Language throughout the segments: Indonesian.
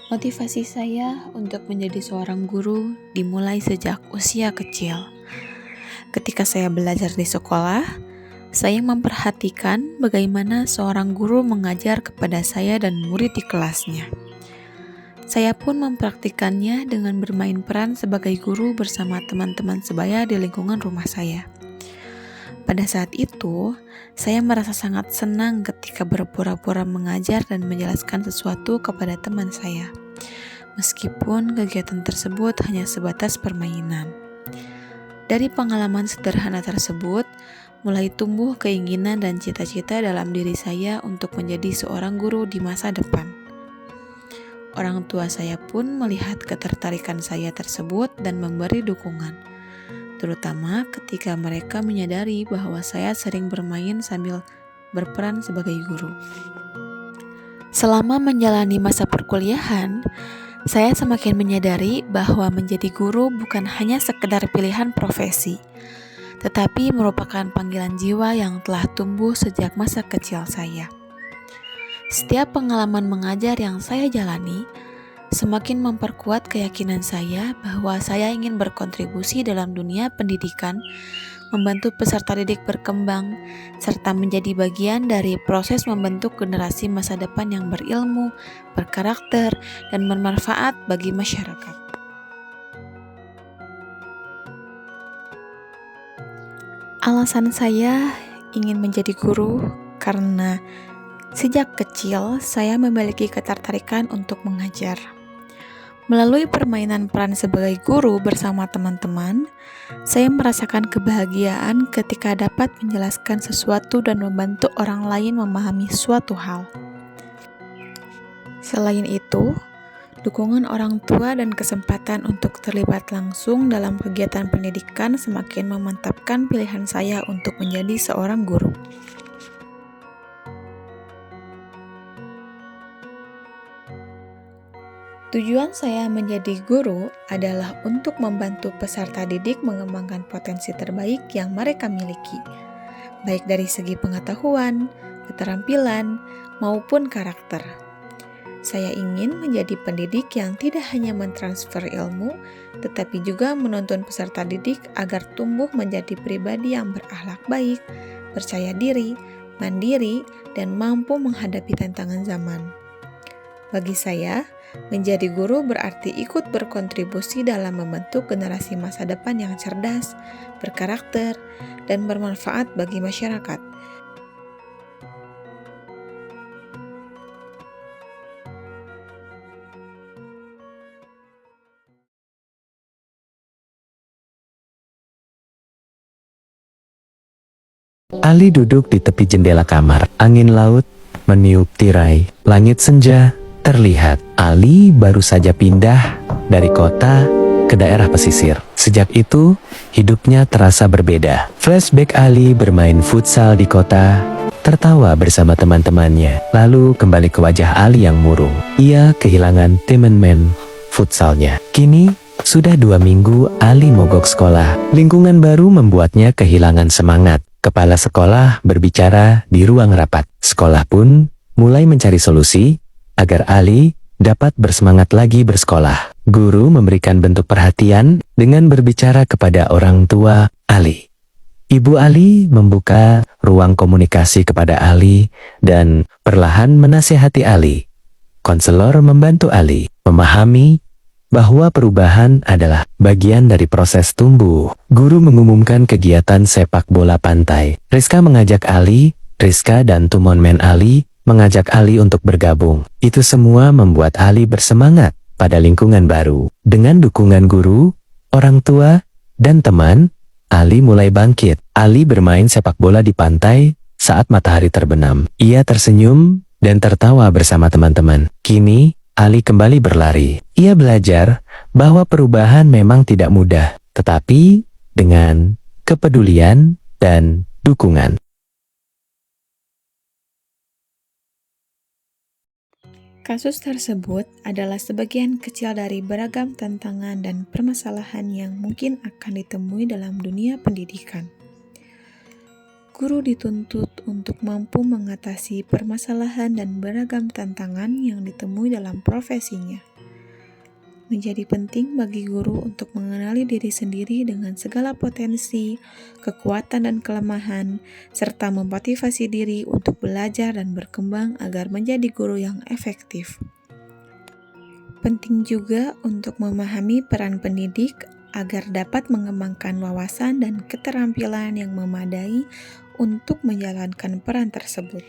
Motivasi saya untuk menjadi seorang guru dimulai sejak usia kecil. Ketika saya belajar di sekolah, saya memperhatikan bagaimana seorang guru mengajar kepada saya dan murid di kelasnya. Saya pun mempraktikannya dengan bermain peran sebagai guru bersama teman-teman sebaya di lingkungan rumah saya. Pada saat itu, saya merasa sangat senang ketika berpura-pura mengajar dan menjelaskan sesuatu kepada teman saya, meskipun kegiatan tersebut hanya sebatas permainan. Dari pengalaman sederhana tersebut, mulai tumbuh keinginan dan cita-cita dalam diri saya untuk menjadi seorang guru di masa depan. Orang tua saya pun melihat ketertarikan saya tersebut dan memberi dukungan, terutama ketika mereka menyadari bahwa saya sering bermain sambil berperan sebagai guru. Selama menjalani masa perkuliahan, saya semakin menyadari bahwa menjadi guru bukan hanya sekedar pilihan profesi, tetapi merupakan panggilan jiwa yang telah tumbuh sejak masa kecil saya. Setiap pengalaman mengajar yang saya jalani semakin memperkuat keyakinan saya bahwa saya ingin berkontribusi dalam dunia pendidikan, membantu peserta didik berkembang, serta menjadi bagian dari proses membentuk generasi masa depan yang berilmu, berkarakter, dan bermanfaat bagi masyarakat. Alasan saya ingin menjadi guru karena sejak kecil saya memiliki ketertarikan untuk mengajar. Melalui permainan peran sebagai guru bersama teman-teman, saya merasakan kebahagiaan ketika dapat menjelaskan sesuatu dan membantu orang lain memahami suatu hal. Selain itu, dukungan orang tua dan kesempatan untuk terlibat langsung dalam kegiatan pendidikan semakin memantapkan pilihan saya untuk menjadi seorang guru. Tujuan saya menjadi guru adalah untuk membantu peserta didik mengembangkan potensi terbaik yang mereka miliki, baik dari segi pengetahuan, keterampilan, maupun karakter. Saya ingin menjadi pendidik yang tidak hanya mentransfer ilmu, tetapi juga menuntun peserta didik agar tumbuh menjadi pribadi yang berakhlak baik, percaya diri, mandiri, dan mampu menghadapi tantangan zaman. Bagi saya, menjadi guru berarti ikut berkontribusi dalam membentuk generasi masa depan yang cerdas, berkarakter, dan bermanfaat bagi masyarakat. Ali duduk di tepi jendela kamar. Angin laut meniup tirai. Langit senja terlihat. Ali baru saja pindah dari kota ke daerah pesisir. Sejak itu, hidupnya terasa berbeda. Flashback Ali bermain futsal di kota, tertawa bersama teman-temannya. Lalu kembali ke wajah Ali yang murung. Ia kehilangan teman-teman futsalnya. Kini, sudah 2 minggu Ali mogok sekolah. Lingkungan baru membuatnya kehilangan semangat. Kepala sekolah berbicara di ruang rapat. Sekolah pun mulai mencari solusi agar Ali dapat bersemangat lagi bersekolah. Guru memberikan bentuk perhatian dengan berbicara kepada orang tua Ali. Ibu Ali membuka ruang komunikasi kepada Ali dan perlahan menasihati Ali. Konselor membantu Ali memahami bahwa perubahan adalah bagian dari proses tumbuh. Guru mengumumkan kegiatan sepak bola pantai. Rizka mengajak Ali, Rizka dan teman Ali mengajak Ali untuk bergabung. Itu semua membuat Ali bersemangat pada lingkungan baru. Dengan dukungan guru, orang tua, dan teman, Ali mulai bangkit. Ali bermain sepak bola di pantai saat matahari terbenam. Ia tersenyum dan tertawa bersama teman-teman. Kini, Ali kembali berlari. Ia belajar bahwa perubahan memang tidak mudah, tetapi dengan kepedulian dan dukungan. Kasus tersebut adalah sebagian kecil dari beragam tantangan dan permasalahan yang mungkin akan ditemui dalam dunia pendidikan. Guru dituntut untuk mampu mengatasi permasalahan dan beragam tantangan yang ditemui dalam profesinya. menjadi penting bagi guru untuk mengenali diri sendiri dengan segala potensi, kekuatan dan kelemahan, serta memotivasi diri untuk belajar dan berkembang agar menjadi guru yang efektif. Penting juga untuk memahami peran pendidik agar dapat mengembangkan wawasan dan keterampilan yang memadai untuk menjalankan peran tersebut.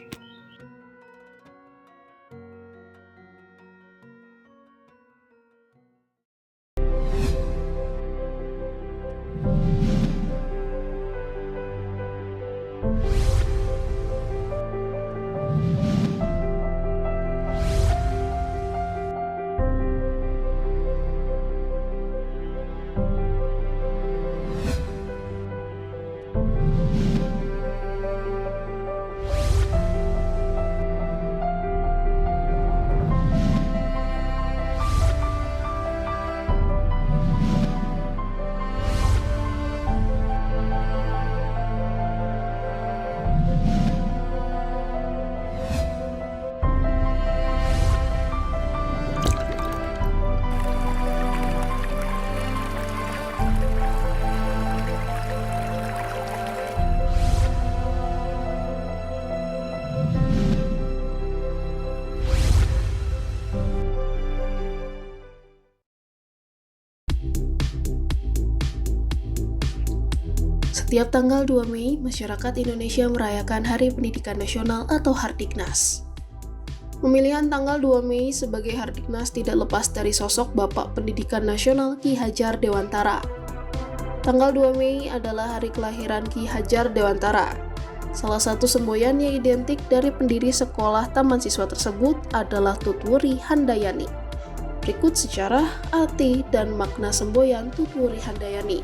Setiap tanggal 2 Mei, masyarakat Indonesia merayakan Hari Pendidikan Nasional atau Hardiknas. Pemilihan tanggal 2 Mei sebagai Hardiknas tidak lepas dari sosok Bapak Pendidikan Nasional Ki Hajar Dewantara. Tanggal 2 Mei adalah hari kelahiran Ki Hajar Dewantara. Salah satu semboyan yang identik dari pendiri sekolah taman siswa tersebut adalah Tutwuri Handayani. Berikut sejarah, arti, dan makna semboyan Tutwuri Handayani.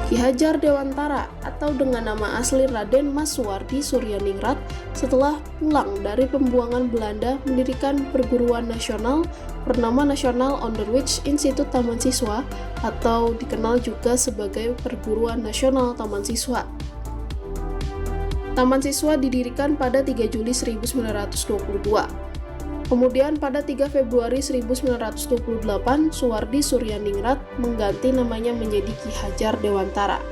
Ki Hajar Dewantara atau dengan nama asli Raden Mas Suwardi Suryaningrat setelah pulang dari pembuangan Belanda mendirikan perguruan nasional bernama National Onderwijs Instituut Taman Siswa atau dikenal juga sebagai Perguruan Nasional Taman Siswa. Taman Siswa didirikan pada 3 Juli 1922. Kemudian pada 3 Februari 1928, Suwardi Suryaningrat mengganti namanya menjadi Ki Hajar Dewantara.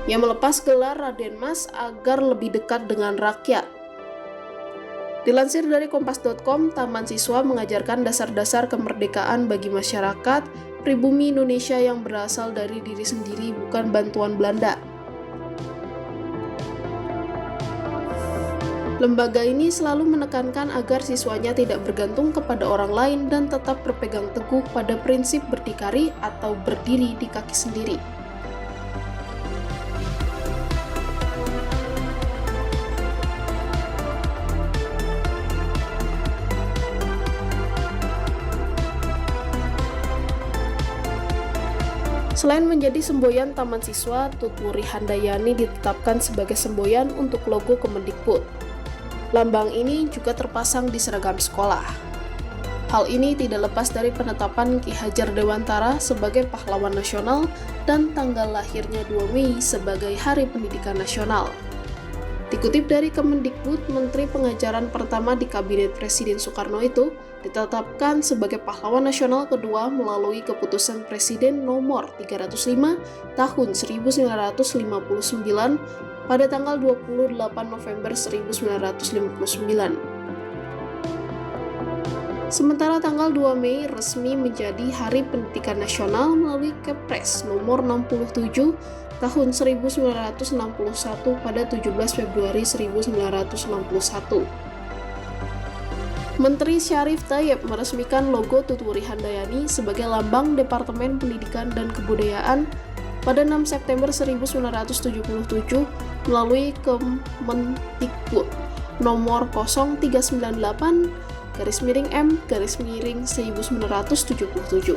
Yang melepas gelar Raden Mas agar lebih dekat dengan rakyat. Dilansir dari kompas.com, Taman Siswa mengajarkan dasar-dasar kemerdekaan bagi masyarakat pribumi Indonesia yang berasal dari diri sendiri, bukan bantuan Belanda. Lembaga ini selalu menekankan agar siswanya tidak bergantung kepada orang lain dan tetap berpegang teguh pada prinsip berdikari atau berdiri di kaki sendiri. Selain menjadi semboyan Taman Siswa, Tutwuri Handayani ditetapkan sebagai semboyan untuk logo Kemendikbud. Lambang ini juga terpasang di seragam sekolah. Hal ini tidak lepas dari penetapan Ki Hajar Dewantara sebagai pahlawan nasional dan tanggal lahirnya 2 Mei sebagai Hari Pendidikan Nasional. Dikutip dari Kemendikbud, Menteri Pengajaran pertama di Kabinet Presiden Soekarno itu ditetapkan sebagai pahlawan nasional kedua melalui keputusan Presiden nomor 305 tahun 1959 pada tanggal 28 November 1959. Sementara tanggal 2 Mei resmi menjadi Hari Pendidikan Nasional melalui Kepres nomor 67 tahun 1961 pada 17 Februari 1961. Menteri Syarif Tayyip meresmikan logo Tutwuri Handayani sebagai lambang Departemen Pendidikan dan Kebudayaan pada 6 September 1977 melalui Kemendikbud nomor 0398/M/1977.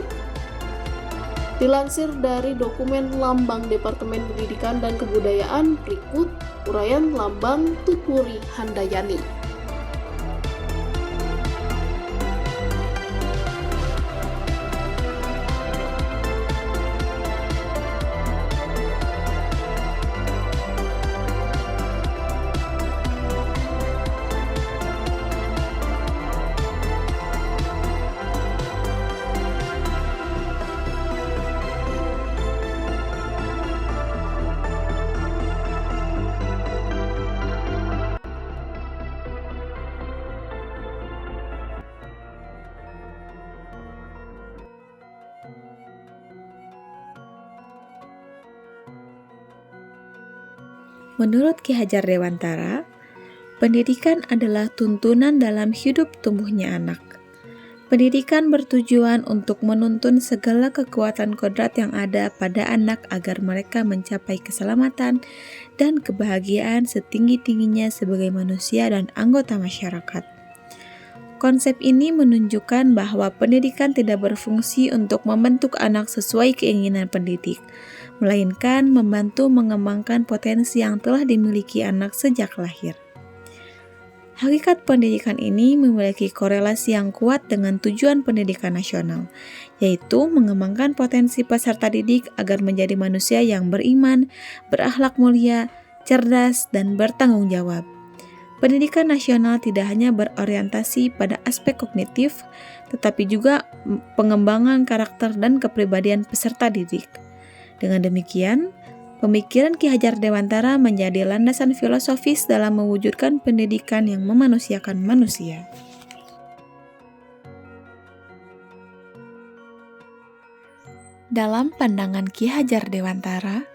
Dilansir dari dokumen Lambang Departemen Pendidikan dan Kebudayaan, berikut uraian Lambang Tutwuri Handayani. Menurut Ki Hajar Dewantara, pendidikan adalah tuntunan dalam hidup tumbuhnya anak. Pendidikan bertujuan untuk menuntun segala kekuatan kodrat yang ada pada anak agar mereka mencapai keselamatan dan kebahagiaan setinggi-tingginya sebagai manusia dan anggota masyarakat. Konsep ini menunjukkan bahwa pendidikan tidak berfungsi untuk membentuk anak sesuai keinginan pendidik, melainkan membantu mengembangkan potensi yang telah dimiliki anak sejak lahir. Hakikat pendidikan ini memiliki korelasi yang kuat dengan tujuan pendidikan nasional, yaitu mengembangkan potensi peserta didik agar menjadi manusia yang beriman, berakhlak mulia, cerdas, dan bertanggung jawab. Pendidikan nasional tidak hanya berorientasi pada aspek kognitif, tetapi juga pengembangan karakter dan kepribadian peserta didik. Dengan demikian, pemikiran Ki Hajar Dewantara menjadi landasan filosofis dalam mewujudkan pendidikan yang memanusiakan manusia. Dalam pandangan Ki Hajar Dewantara,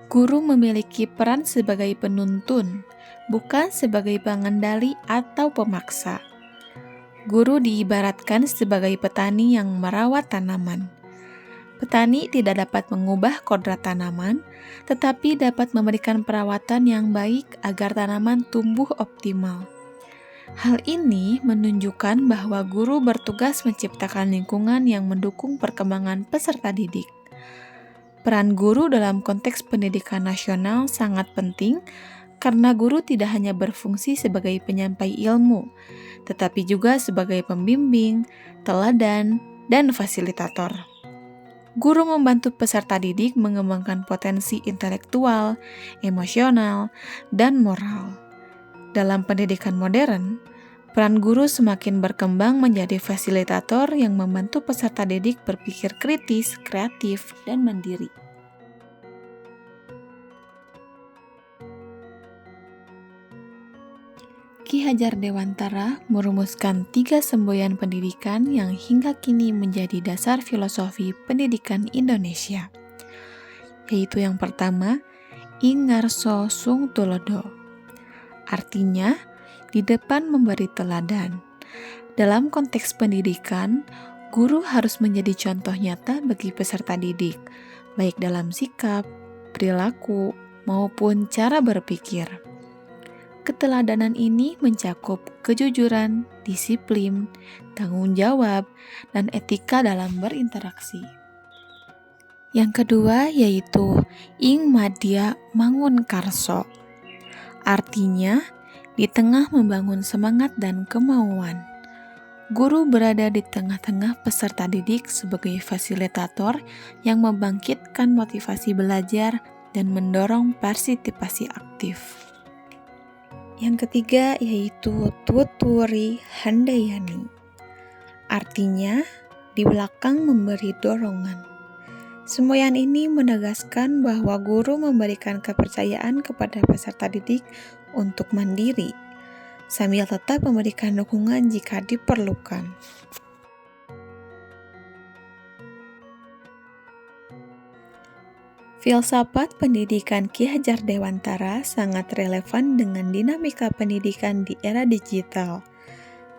guru memiliki peran sebagai penuntun, bukan sebagai pengendali atau pemaksa. Guru diibaratkan sebagai petani yang merawat tanaman. Petani tidak dapat mengubah kodrat tanaman, tetapi dapat memberikan perawatan yang baik agar tanaman tumbuh optimal. Hal ini menunjukkan bahwa guru bertugas menciptakan lingkungan yang mendukung perkembangan peserta didik. Peran guru dalam konteks pendidikan nasional sangat penting karena guru tidak hanya berfungsi sebagai penyampai ilmu, tetapi juga sebagai pembimbing, teladan, dan fasilitator. Guru membantu peserta didik mengembangkan potensi intelektual, emosional, dan moral. Dalam pendidikan modern, peran guru semakin berkembang menjadi fasilitator yang membantu peserta didik berpikir kritis, kreatif, dan mandiri. Ki Hajar Dewantara merumuskan 3 semboyan pendidikan yang hingga kini menjadi dasar filosofi pendidikan Indonesia, yaitu yang pertama, Ing Ngarso Sung Tulodo. Artinya, di depan memberi teladan. Dalam konteks pendidikan, guru harus menjadi contoh nyata bagi peserta didik, baik dalam sikap, perilaku, maupun cara berpikir. Keteladanan ini mencakup kejujuran, disiplin, tanggung jawab, dan etika dalam berinteraksi. Yang kedua yaitu Ing Madya Mangun Karso. Artinya, di tengah membangun semangat dan kemauan. Guru berada di tengah-tengah peserta didik sebagai fasilitator yang membangkitkan motivasi belajar dan mendorong partisipasi aktif. Yang ketiga yaitu Tuturi Handayani. Artinya, di belakang memberi dorongan. Semboyan ini menegaskan bahwa guru memberikan kepercayaan kepada peserta didik untuk mandiri, sambil tetap memberikan dukungan jika diperlukan. Filsafat pendidikan Ki Hajar Dewantara sangat relevan dengan dinamika pendidikan di era digital,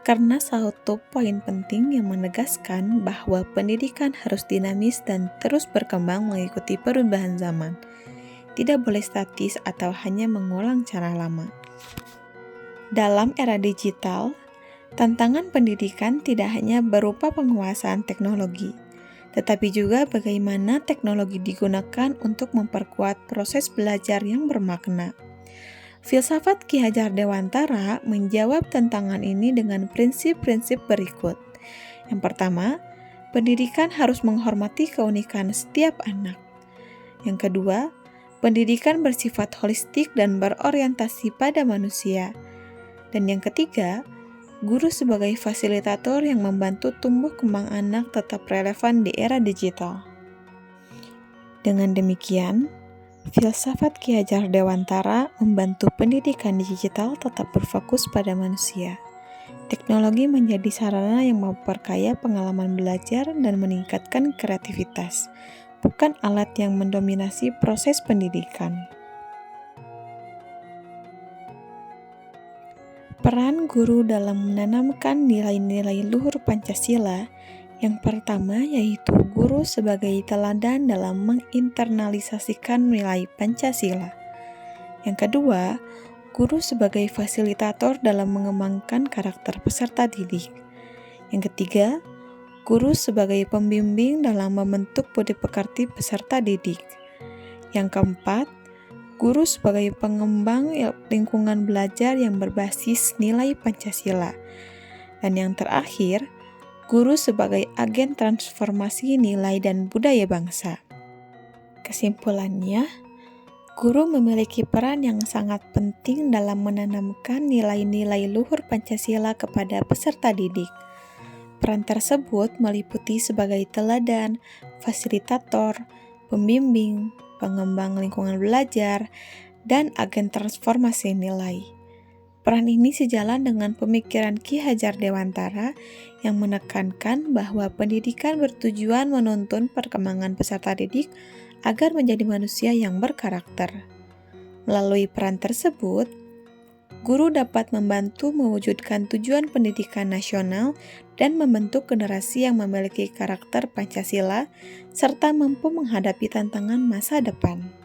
karena satu poin penting yang menegaskan bahwa pendidikan harus dinamis dan terus berkembang mengikuti perubahan zaman, tidak boleh statis atau hanya mengulang cara lama. Dalam era digital, tantangan pendidikan tidak hanya berupa penguasaan teknologi, tetapi juga bagaimana teknologi digunakan untuk memperkuat proses belajar yang bermakna. Filsafat Ki Hajar Dewantara menjawab tantangan ini dengan prinsip-prinsip berikut. Yang pertama, pendidikan harus menghormati keunikan setiap anak. Yang kedua, pendidikan bersifat holistik dan berorientasi pada manusia. Dan yang ketiga, guru sebagai fasilitator yang membantu tumbuh kembang anak tetap relevan di era digital. Dengan demikian, filsafat Ki Hajar Dewantara membantu pendidikan digital tetap berfokus pada manusia. Teknologi menjadi sarana yang memperkaya pengalaman belajar dan meningkatkan kreativitas, bukan alat yang mendominasi proses pendidikan. Peran guru dalam menanamkan nilai-nilai luhur Pancasila yang pertama yaitu guru sebagai teladan dalam menginternalisasikan nilai Pancasila. Yang kedua, guru sebagai fasilitator dalam mengembangkan karakter peserta didik. Yang ketiga, guru sebagai pembimbing dalam membentuk budi pekerti peserta didik. Yang keempat, guru sebagai pengembang lingkungan belajar yang berbasis nilai Pancasila. Dan yang terakhir, guru sebagai agen transformasi nilai dan budaya bangsa. Kesimpulannya, guru memiliki peran yang sangat penting dalam menanamkan nilai-nilai luhur Pancasila kepada peserta didik. Peran tersebut meliputi sebagai teladan, fasilitator, pembimbing, pengembang lingkungan belajar, dan agen transformasi nilai. Peran ini sejalan dengan pemikiran Ki Hajar Dewantara yang menekankan bahwa pendidikan bertujuan menuntun perkembangan peserta didik agar menjadi manusia yang berkarakter. Melalui peran tersebut, guru dapat membantu mewujudkan tujuan pendidikan nasional dan membentuk generasi yang memiliki karakter Pancasila serta mampu menghadapi tantangan masa depan.